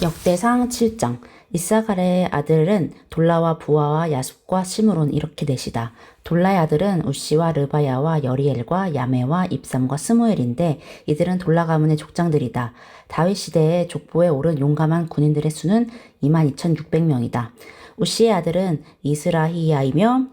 역대상 7장. 이사갈의 아들은 돌라와 부하와 야sup과 시므론 이렇게 넷이다. 돌라의 아들은 우시와 르바야와 여리엘과 야메와 입삼과 스무엘인데 이들은 돌라 가문의 족장들이다. 다윗 시대에 족보에 오른 용감한 군인들의 수는 22,600명이다. 우시의 아들은 이스라히야이며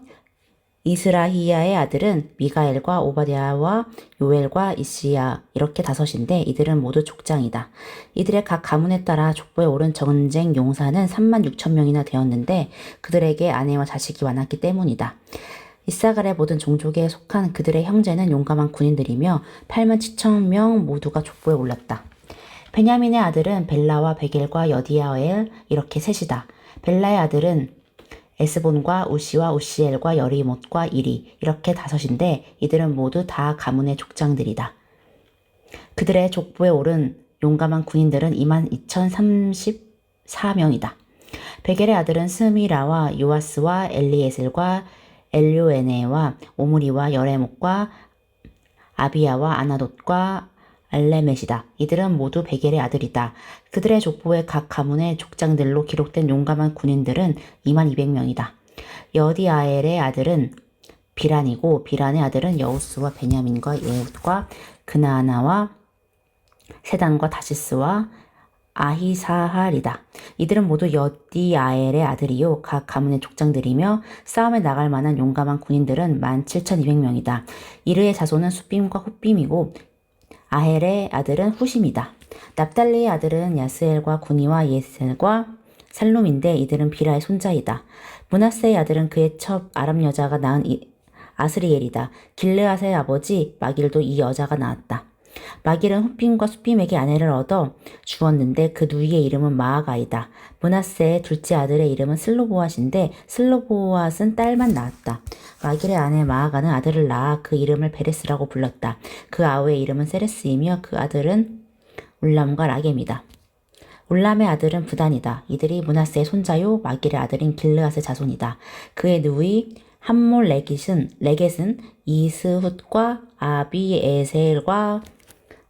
이스라히야의 아들은 미가엘과 오바댜와 요엘과 이시야 이렇게 다섯인데 이들은 모두 족장이다. 이들의 각 가문에 따라 족보에 오른 전쟁 용사는 36,000명이나 되었는데 그들에게 아내와 자식이 많았기 때문이다. 이사갈의 모든 종족에 속한 그들의 형제는 용감한 군인들이며 87,000명 모두가 족보에 올랐다. 베냐민의 아들은 벨라와 베겔과 여디야엘 이렇게 셋이다. 벨라의 아들은 에스본과 우시와 우시엘과 여리못과 이리 이렇게 다섯인데 이들은 모두 다 가문의 족장들이다. 그들의 족보에 오른 용감한 군인들은 22,034명이다. 베겔의 아들은 스미라와 요아스와 엘리에셀과 엘요에네와 오므리와 여레목과 아비야와 아나돗과 알레멧이다. 이들은 모두 베겔의 아들이다. 그들의 족보의 각 가문의 족장들로 기록된 용감한 군인들은 22,000명이다. 여디아엘의 아들은 비란이고 비란의 아들은 여우스와 베냐민과 예훗과 그나아나와 세단과 다시스와 아히사할이다. 이들은 모두 여디아엘의 아들이요 각 가문의 족장들이며 싸움에 나갈 만한 용감한 군인들은 17,200명이다. 이르의 자손은 숫빔과 훗빔이고 아헬의 아들은 후심이다. 납달리의 아들은 야스엘과 구니와 예셀과 살룸인데 이들은 비라의 손자이다. 므낫세의 아들은 그의 첩 아람 여자가 낳은 아스리엘이다. 길르앗의 아버지 마길도 이 여자가 낳았다. 마길은 훗빔과 숫빔에게 아내를 얻어 주었는데 그 누이의 이름은 마아가이다. 므낫세의 둘째 아들의 이름은 슬로보앗인데 슬로보앗은 딸만 낳았다. 마길의 아내 마아가는 아들을 낳아 그 이름을 베레스라고 불렀다. 그 아우의 이름은 세레스이며 그 아들은 울람과 라겜이다. 울람의 아들은 부단이다. 이들이 므낫세의 손자요 마길의 아들인 길르앗의 자손이다. 그의 누이 함몰 레겟은 이스훗과 아비에셀과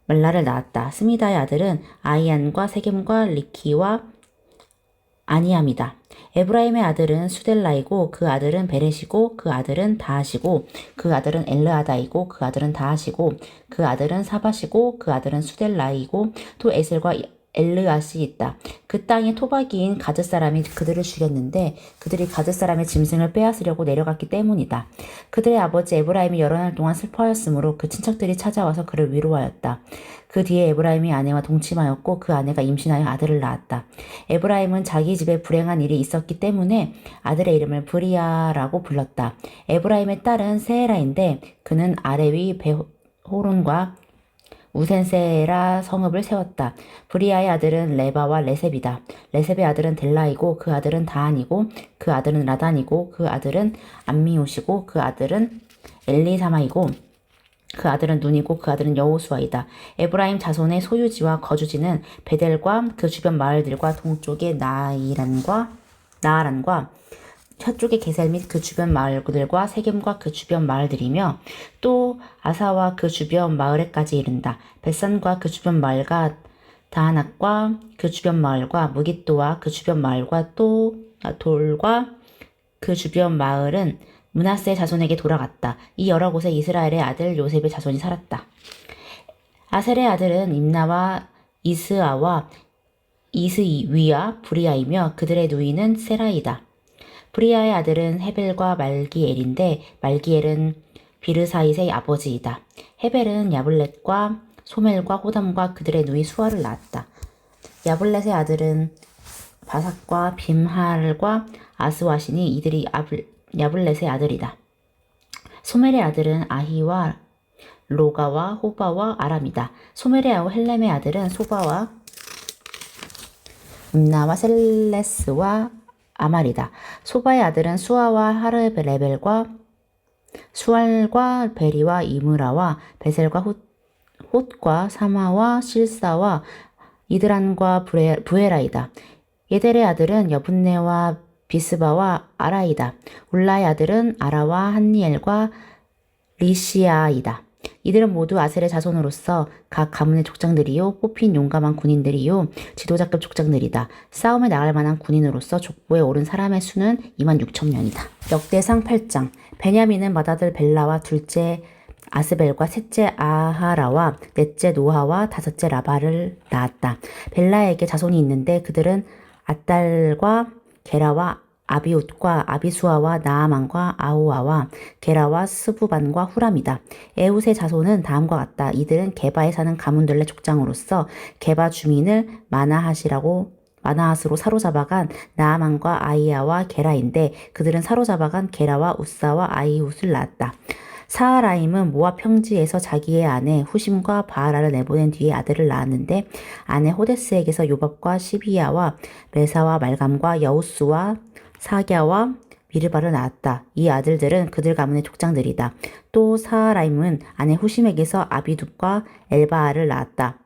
말라를 낳았다. 스미다의 아들은 아이안과 세겜과 리키와 아니암이다. 에브라임의 아들은 수델라이고 그 아들은 베렛이고 그 아들은 다하시고 그 아들은 엘르아다이고 그 아들은 다하시고 그 아들은 사바시고 그 아들은 수델라이고 또 에셀과 엘르앗이 있다. 그 땅의 토박이인 가드 사람이 그들을 죽였는데 그들이 가드 사람의 짐승을 빼앗으려고 내려갔기 때문이다. 그들의 아버지 에브라임이 여러 날 동안 슬퍼하였으므로 그 친척들이 찾아와서 그를 위로하였다. 그 뒤에 에브라임이 아내와 동침하였고 그 아내가 임신하여 아들을 낳았다. 에브라임은 자기 집에 불행한 일이 있었기 때문에 아들의 이름을 브리아라고 불렀다. 에브라임의 딸은 세에라인데 그는 아레위 베호론과 우센세라 성읍을 세웠다. 브리아의 아들은 레바와 레셉이다. 레셉의 아들은 델라이고 그 아들은 다한이고 그 아들은 라단이고 그 아들은 암미옷이고 그 아들은 엘리사마이고 그 아들은 눈이고 그 아들은 여호수아이다. 에브라임 자손의 소유지와 거주지는 베델과 그 주변 마을들과 동쪽의 나아란과 서쪽의 게셀 및 그 주변 마을들과 세겜과 그 주변 마을들이며 또 아사와 그 주변 마을에까지 이른다. 벳산과 그 주변 마을과 다하낙과 그 주변 마을과 무깃도와 그 주변 마을과 또 돌과 그 주변 마을은 므낫세 자손에게 돌아갔다. 이 여러 곳에 이스라엘의 아들 요셉의 자손이 살았다. 아셀의 아들은 임나와 이스아와 이스위와 브리아이며 그들의 누이는 세라이다. 브리아의 아들은 헤벨과 말기엘인데 말기엘은 비르사잇의 아버지이다. 헤벨은 야블렛과 소멜과 호담과 그들의 누이 수아를 낳았다. 야블렛의 아들은 바삭과 빔할과 아스와시니 이들이 야블렛의 아들이다. 소멜의 아들은 아히와 로가와 호바와 아람이다. 소멜의 아우 헬렘의 아들은 소바와 임나와 셀레스와 아말이다. 소바의 아들은 수아와 하르레벨과 수알과 베리와 이므라와 베셀과 톳과 사마와 실사와 이드란과 부에라이다. 예델의 아들은 여분네와 비스바와 아라이다. 울라의 아들은 아라와 한니엘과 리시아이다. 이들은 모두 아셀의 자손으로서 각 가문의 족장들이요 뽑힌 용감한 군인들이요 지도자급 족장들이다. 싸움에 나갈 만한 군인으로서 족보에 오른 사람의 수는 26,000명이다. 역대상 8장. 베냐민은 맏아들 벨라와 둘째 아스벨과 셋째 아하라와 넷째 노아와 다섯째 라바를 낳았다. 벨라에게 자손이 있는데 그들은 아달과 게라와 아비웃과 아비수아와 나아만과 아호아와 게라와 스부반과 후람이다. 에웃의 자손은 다음과 같다. 이들은 게바에 사는 가문들의 족장으로서 게바 주민을 마나핫으로 사로잡아간 나아만과 아이야와 게라인데 그들은 사로잡아간 게라와 우사와 아이웃을 낳았다. 사하라임은 모압 평지에서 자기의 아내 후심과 바하라를 내보낸 뒤에 아들을 낳았는데 아내 호데스에게서 요밥과 시비야와 메사와 말감과 여우스와 사갸와 미르바를 낳았다. 이 아들들은 그들 가문의 족장들이다. 또 사하라임은 아내 후심에게서 아비둡과 엘바알을 낳았다.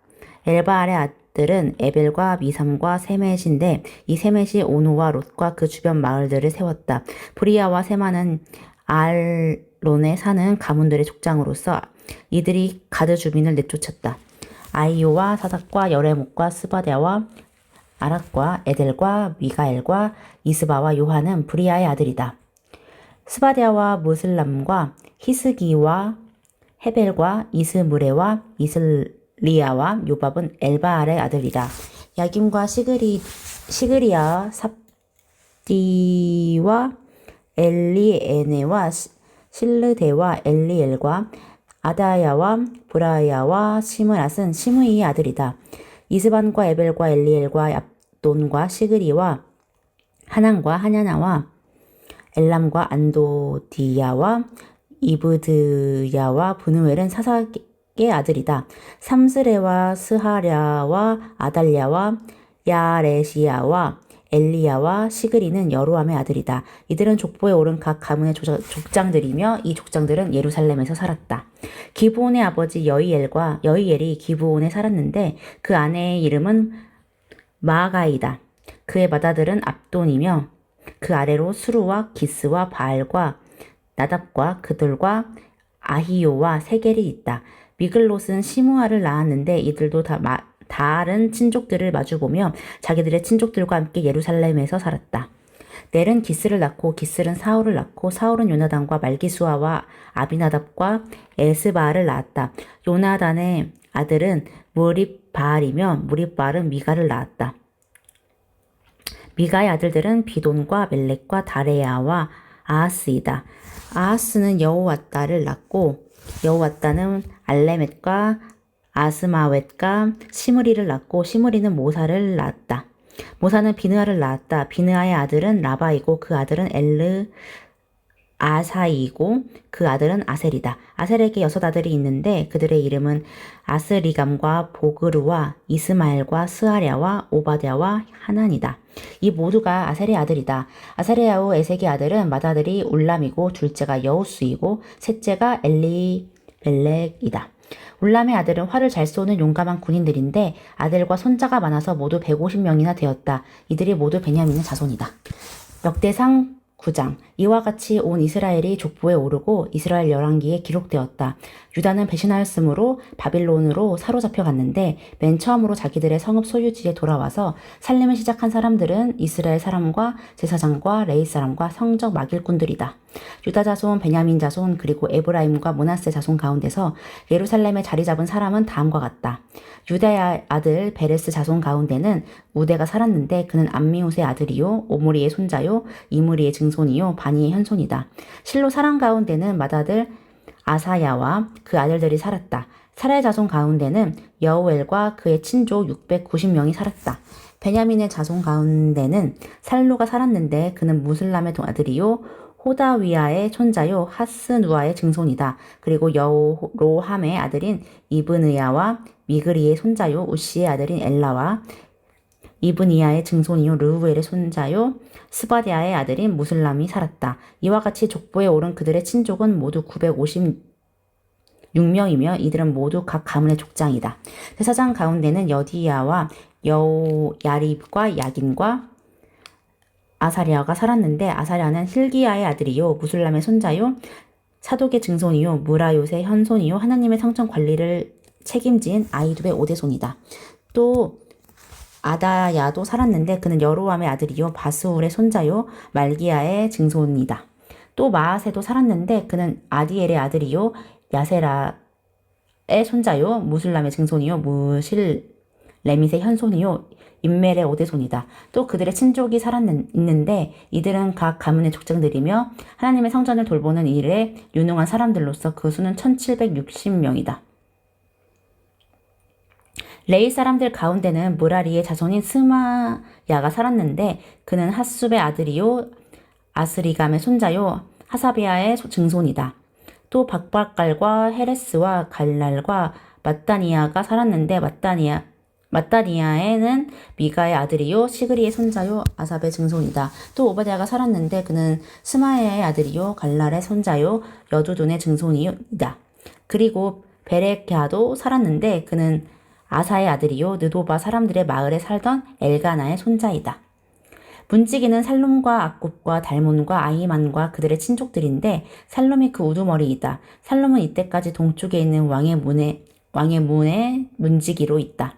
엘바알의 아들은 에벨과 미삼과 세멧인데 이 세멧이 오노와 롯과 그 주변 마을들을 세웠다. 브리아와 세마는 알론에 사는 가문들의 족장으로서 이들이 가드 주민을 내쫓았다. 아이요와 사닥과 여레목과 스바랴와 아락과 에델과 미가엘과 이스바와 요한은 브리아의 아들이다. 스바랴와 무슬람과 히스기와 헤벨과 이스무레와 이슬리아와 요밥은 엘바알의 아들이다. 야김과 시그리아 삽디와 엘리에네와 실르데와 엘리엘과 아다야와 브라야와 시므앗은 시므이의 아들이다. 이스반과 에벨과 엘리엘과 압돈과 시그리와 하난과 하냐나와 엘람과 안도디야와 이브드야와 브누엘은 사삭의 아들이다. 삼스레와 스하랴와 아달랴와 야레시야와 엘리야와 시그리는 여로함의 아들이다. 이들은 족보에 오른 각 가문의 족장들이며 이 족장들은 예루살렘에서 살았다. 기브온의 아버지 여이엘이 기브온에 살았는데 그 아내의 이름은 마아가이다. 그의 맏아들은 압돈이며 그 아래로 수루와 기스와 바알과 나답과 그들과 아히요와 세겔이 있다. 미글롯은 시므아를 낳았는데 이들도 다른 친족들을 마주보며 자기들의 친족들과 함께 예루살렘에서 살았다. 넬은 기스를 낳고 기스는 사울을 낳고 사울은 요나단과 말기수아와 아비나답과 에스바알을 낳았다. 요나단의 아들은 무립바알이며 무립바알은 미가를 낳았다. 미가의 아들들은 비돈과 멜렉과 다레야와 아하스이다. 아하스는 여호와따를 낳고 여호와따는 알레멧과 아스마웻과 시므리를 낳고 시므리는 모사를 낳았다. 모사는 비느하를 낳았다. 비느하의 아들은 라바이고 그 아들은 아사이고 그 아들은 아셀이다. 아셀에게 6 아들이 있는데 그들의 이름은 아스리감과 보그르와 이스마엘과 스하랴와 오바댜와 하난이다. 이 모두가 아셀의 아들이다. 아사랴후 에색의 아들은 맏아들이 울람이고 둘째가 여우스이고 셋째가 엘리멜렉이다. 울람의 아들은 활을 잘 쏘는 용감한 군인들인데 아들과 손자가 많아서 모두 150명이나 되었다. 이들이 모두 베냐민의 자손이다. 역대상 9장. 이와 같이 온 이스라엘이 족보에 오르고 이스라엘 열왕기에 기록되었다. 유다는 배신하였으므로 바빌론으로 사로잡혀 갔는데 맨 처음으로 자기들의 성읍 소유지에 돌아와서 살림을 시작한 사람들은 이스라엘 사람과 제사장과 레위 사람과 성적 막일꾼들이다. 유다 자손, 베냐민 자손, 그리고 에브라임과 므낫세 자손 가운데서 예루살렘에 자리 잡은 사람은 다음과 같다. 유다의 아들 베레스 자손 가운데는 우대가 살았는데 그는 암미웃의 아들이요 오므리의 손자요 이므리의 증손이요 바니의 현손이다. 실로 사람 가운데는 맏아들 아사야와 그 아들들이 살았다. 사라의 자손 가운데는 여우엘과 그의 친족 690명이 살았다. 베냐민의 자손 가운데는 살루가 살았는데 그는 무슬람의 아들이요 호다위아의 손자요 하스누아의 증손이다. 그리고 여로함의 아들인 이브느야와 미그리의 손자요 우시의 아들인 엘라와 이브니야의 증손이요 르우엘의 손자요 스바디아의 아들인 무슬람이 살았다. 이와 같이 족보에 오른 그들의 친족은 모두 956명이며 이들은 모두 각 가문의 족장이다. 제사장 가운데는 여디야와 여야립과 야긴과 아사랴가 살았는데 아사랴는 힐기야의 아들이요 무슬람의 손자요 사독의 증손이요 무라요새 현손이요 하나님의 성전 관리를 책임진 아이두의 오대손이다. 또 아다야도 살았는데 그는 여로함의 아들이요 바스울의 손자요 말기야의 증손이다. 또 마아세도 살았는데 그는 아디엘의 아들이요 야세라의 손자요 무슬람의 증손이요 무실레밋의 현손이요 임멜의 오대손이다. 또 그들의 친족이 있는데 이들은 각 가문의 족장들이며 하나님의 성전을 돌보는 일에 유능한 사람들로서 그 수는 1760명이다. 레위 사람들 가운데는 무라리의 자손인 스마야가 살았는데 그는 핫숲의 아들이요 아스리감의 손자요 하사비아의 증손이다. 또 박박갈과 헤레스와 갈랄과 마따니아가 살았는데 마따니아에는 미가의 아들이요 시그리의 손자요 아삽의 증손이다. 또 오바댜가 살았는데 그는 스마야의 아들이요 갈랄의 손자요 여두둔의 증손이다. 그리고 베레캬도 살았는데 그는 아사의 아들이요 느도바 사람들의 마을에 살던 엘가나의 손자이다. 문지기는 살룸과 악굽과 달몬과 아히만과 그들의 친족들인데 살룸이 그 우두머리이다. 살룸은 이때까지 동쪽에 있는 왕의 문에 문지기로 있다.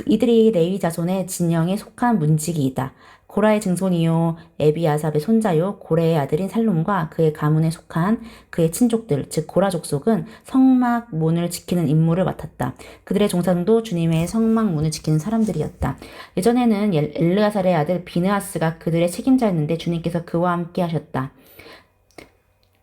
이들이 레위 자손의 진영에 속한 문지기이다. 고라의 증손이요 에비아삽의 손자요 고레의 아들인 살룸과 그의 가문에 속한 그의 친족들 즉 고라 족속은 성막 문을 지키는 임무를 맡았다. 그들의 종상도 주님의 성막 문을 지키는 사람들이었다. 예전에는 엘르아살의 아들 비느하스가 그들의 책임자였는데 주님께서 그와 함께 하셨다.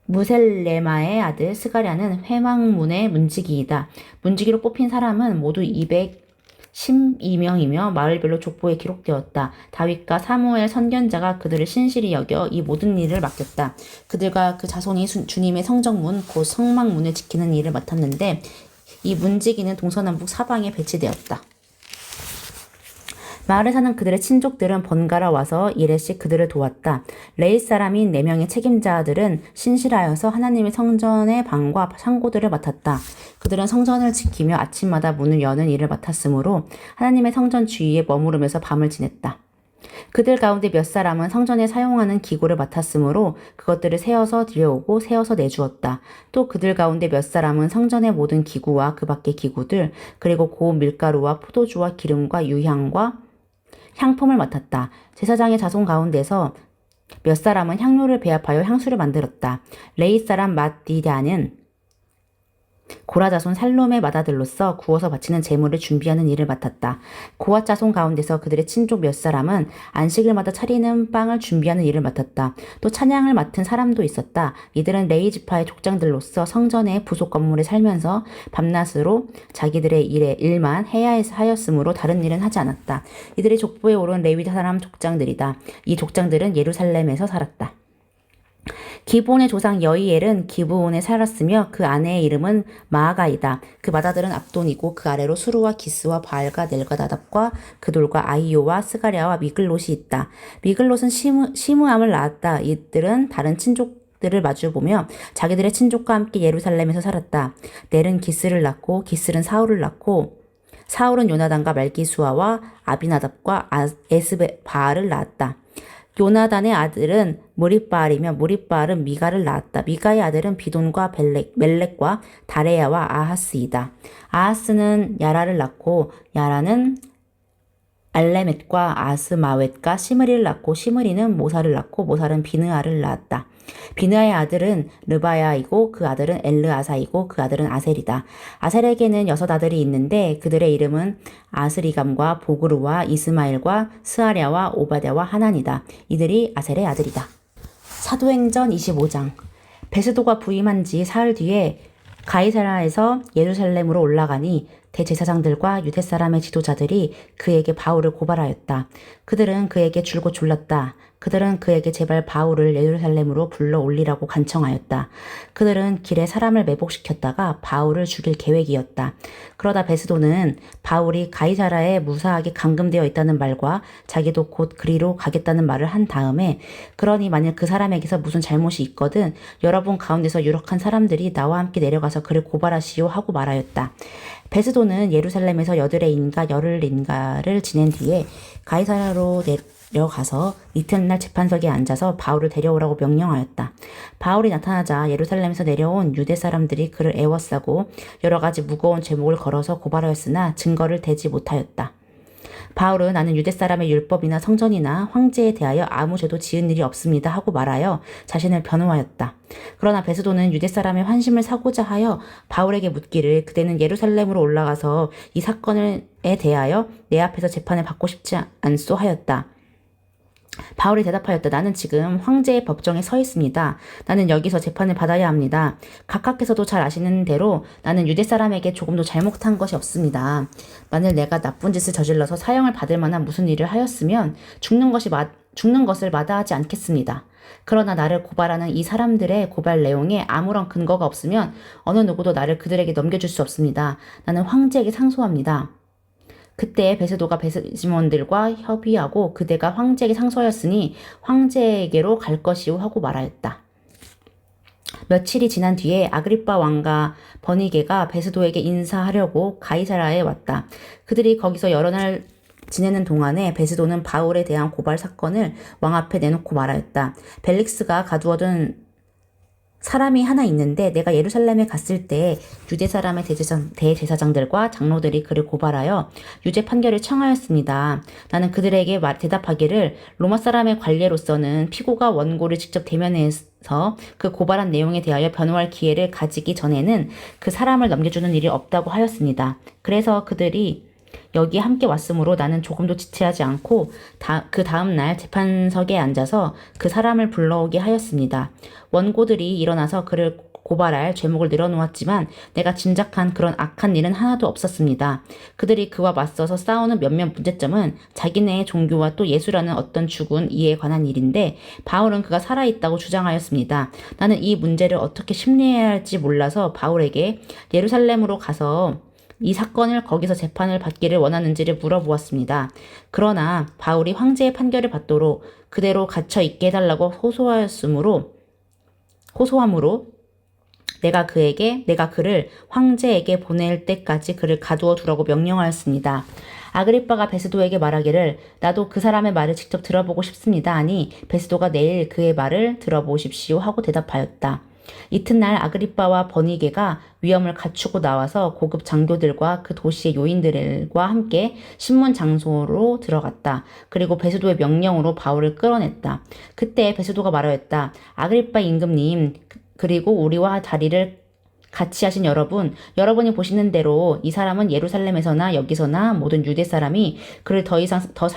무셀레마의 아들 스가랴는 회막문의 문지기이다. 문지기로 뽑힌 사람은 모두 212명이며 마을별로 족보에 기록되었다. 다윗과 사무엘 선견자가 그들을 신실히 여겨 이 모든 일을 맡겼다. 그들과 그 자손이 주님의 성정문 곧 성막문을 지키는 일을 맡았는데 이 문지기는 동서남북 사방에 배치되었다. 마을에 사는 그들의 친족들은 번갈아 와서 일회씩 그들을 도왔다. 레위 사람인 4명의 책임자들은 신실하여서 하나님의 성전의 방과 창고들을 맡았다. 그들은 성전을 지키며 아침마다 문을 여는 일을 맡았으므로 하나님의 성전 주위에 머무르면서 밤을 지냈다. 그들 가운데 몇 사람은 성전에 사용하는 기구를 맡았으므로 그것들을 세어서 들여오고 세어서 내주었다. 또 그들 가운데 몇 사람은 성전의 모든 기구와 그 밖의 기구들 그리고 고운 밀가루와 포도주와 기름과 유향과 향품을 맡았다. 제사장의 자손 가운데서 몇 사람은 향료를 배합하여 향수를 만들었다. 레위 사람 맏디다는 고라 자손 살롬의 맏아들로서 구워서 바치는 제물을 준비하는 일을 맡았다. 고앗 자손 가운데서 그들의 친족 몇 사람은 안식일마다 차리는 빵을 준비하는 일을 맡았다. 또 찬양을 맡은 사람도 있었다. 이들은 레위 지파의 족장들로서 성전의 부속 건물에 살면서 밤낮으로 자기들의 일만 해야 하였으므로 다른 일은 하지 않았다. 이들의 족보에 오른 레위 사람 족장들이다. 이 족장들은 예루살렘에서 살았다. 기브온의 조상 여이엘은 기브온에 살았으며 그 아내의 이름은 마아가이다. 그 맏아들은 압돈이고 그 아래로 수루와 기스와 바알과 넬과 나답과 그돌과 아이요와 스가랴와 미글롯이 있다. 미글롯은 시므암을 낳았다. 이들은 다른 친족들을 마주보며 자기들의 친족과 함께 예루살렘에서 살았다. 넬은 기스를 낳고 기스는 사울을 낳고 사울은 요나단과 말기수아와 아비나답과 에스바알을 낳았다. 요나단의 아들은 무립바알이며 무립바알은 미가를 낳았다. 미가의 아들은 비돈과 멜렉과 다레야와 아하스이다. 아하스는 야라를 낳고 야라는 알레멧과 아스마웻과 시므리를 낳고 시므리는 모사를 낳고 모사는 비느아를 낳았다. 비느아의 아들은 르바야이고 그 아들은 엘르아사이고 그 아들은 아셀이다. 아셀에게는 6 아들이 있는데 그들의 이름은 아스리감과 보그루와 이스마엘과 스아랴와 오바댜와 하난이다. 이들이 아셀의 아들이다. 사도행전 25장. 베스도가 부임한 지 사흘 뒤에 가이사라에서 예루살렘으로 올라가니 대제사장들과 유대 사람의 지도자들이 그에게 바울을 고발하였다. 그들은 그에게 줄곧 졸랐다. 그들은 그에게 제발 바울을 예루살렘으로 불러 올리라고 간청하였다. 그들은 길에 사람을 매복시켰다가 바울을 죽일 계획이었다. 그러다 베스도는 바울이 가이사라에 무사하게 감금되어 있다는 말과 자기도 곧 그리로 가겠다는 말을 한 다음에 그러니 만일 그 사람에게서 무슨 잘못이 있거든 여러분 가운데서 유력한 사람들이 나와 함께 내려가서 그를 고발하시오 하고 말하였다. 베스도는 예루살렘에서 8일인가 열흘인가를 지낸 뒤에 가이사라로 가서 이튿날 재판석에 앉아서 바울을 데려오라고 명령하였다. 바울이 나타나자 예루살렘에서 내려온 유대 사람들이 그를 애워싸고 여러 가지 무거운 제목을 걸어서 고발하였으나 증거를 대지 못하였다. 바울은 나는 유대 사람의 율법이나 성전이나 황제에 대하여 아무 죄도 지은 일이 없습니다 하고 말하여 자신을 변호하였다. 그러나 베스도는 유대 사람의 환심을 사고자 하여 바울에게 묻기를 그대는 예루살렘으로 올라가서 이 사건에 대하여 내 앞에서 재판을 받고 싶지 않소 하였다. 바울이 대답하였다. 나는 지금 황제의 법정에 서 있습니다. 나는 여기서 재판을 받아야 합니다. 각하께서도 잘 아시는 대로 나는 유대 사람에게 조금도 잘못한 것이 없습니다. 만일 내가 나쁜 짓을 저질러서 사형을 받을 만한 무슨 일을 하였으면 죽는 것을 마다하지 않겠습니다. 그러나 나를 고발하는 이 사람들의 고발 내용에 아무런 근거가 없으면 어느 누구도 나를 그들에게 넘겨줄 수 없습니다. 나는 황제에게 상소합니다. 그때 베스도가 베스지몬들과 협의하고 그대가 황제에게 상소하였으니 황제에게로 갈 것이오 하고 말하였다. 며칠이 지난 뒤에 아그리빠 왕과 버니게가 베스도에게 인사하려고 가이사라에 왔다. 그들이 거기서 여러 날 지내는 동안에 베스도는 바울에 대한 고발 사건을 왕 앞에 내놓고 말하였다. 벨릭스가 가두어둔 사람이 하나 있는데 내가 예루살렘에 갔을 때 유대 사람의 대제사장들과 장로들이 그를 고발하여 유죄 판결을 청하였습니다. 나는 그들에게 대답하기를 로마 사람의 관례로서는 피고가 원고를 직접 대면해서 그 고발한 내용에 대하여 변호할 기회를 가지기 전에는 그 사람을 넘겨주는 일이 없다고 하였습니다. 그래서 그들이 여기에 함께 왔으므로 나는 조금도 지체하지 않고 그 다음 날 재판석에 앉아서 그 사람을 불러오게 하였습니다. 원고들이 일어나서 그를 고발할 죄목을 늘어놓았지만 내가 짐작한 그런 악한 일은 하나도 없었습니다. 그들이 그와 맞서서 싸우는 몇몇 문제점은 자기네의 종교와 또 예수라는 어떤 죽은 이에 관한 일인데 바울은 그가 살아있다고 주장하였습니다. 나는 이 문제를 어떻게 심리해야 할지 몰라서 바울에게 예루살렘으로 가서 이 사건을 거기서 재판을 받기를 원하는지를 물어보았습니다. 그러나 바울이 황제의 판결을 받도록 그대로 갇혀 있게 해달라고 호소함으로 내가 그를 황제에게 보낼 때까지 그를 가두어 두라고 명령하였습니다. 아그리빠가 베스도에게 말하기를 나도 그 사람의 말을 직접 들어보고 싶습니다. 아니 베스도가 내일 그의 말을 들어보십시오 하고 대답하였다. 이튿날 아그리빠와 버니게가 위엄을 갖추고 나와서 고급 장교들과 그 도시의 요인들과 함께 신문 장소로 들어갔다. 그리고 베스도의 명령으로 바울을 끌어냈다. 그때 베스도가 말하였다. 아그리빠 임금님 그리고 우리와 자리를 같이 하신 여러분이 보시는 대로 이 사람은 예루살렘에서나 여기서나 모든 유대 사람이 그를 더 이상 더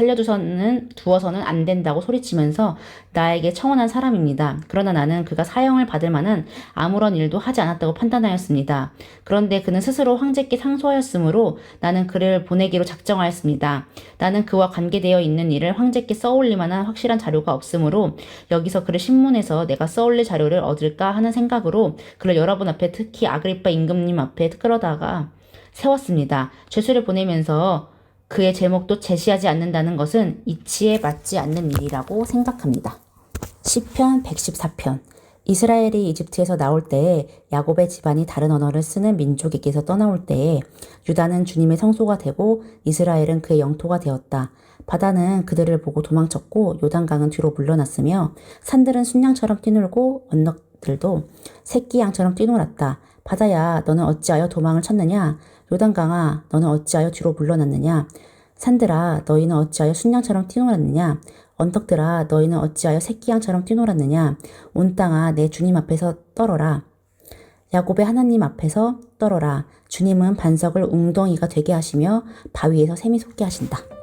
두어서는 안 된다고 소리치면서 나에게 청원한 사람입니다. 그러나 나는 그가 사형을 받을 만한 아무런 일도 하지 않았다고 판단하였습니다. 그런데 그는 스스로 황제께 상소하였으므로 나는 그를 보내기로 작정하였습니다. 나는 그와 관계되어 있는 일을 황제께 써올릴 만한 확실한 자료가 없으므로 여기서 그를 신문에서 내가 써올릴 자료를 얻을까 하는 생각으로 그를 여러분 앞에 특히 아그리빠 임금님 앞에 끌어다가 세웠습니다. 죄수를 보내면서 그의 제목도 제시하지 않는다는 것은 이치에 맞지 않는 일이라고 생각합니다. 시편 114편. 이스라엘이 이집트에서 나올 때에 야곱의 집안이 다른 언어를 쓰는 민족에게서 떠나올 때에 유다는 주님의 성소가 되고 이스라엘은 그의 영토가 되었다. 바다는 그들을 보고 도망쳤고 요단강은 뒤로 물러났으며 산들은 순양처럼 뛰놀고 언덕들도 새끼 양처럼 뛰놀았다. 바다야 너는 어찌하여 도망을 쳤느냐? 요단강아 너는 어찌하여 뒤로 물러났느냐? 산들아 너희는 어찌하여 순양처럼 뛰놀았느냐? 언덕들아 너희는 어찌하여 새끼 양처럼 뛰놀았느냐? 온 땅아 내 주님 앞에서 떨어라. 야곱의 하나님 앞에서 떨어라. 주님은 반석을 웅덩이가 되게 하시며 바위에서 샘이 솟게 하신다.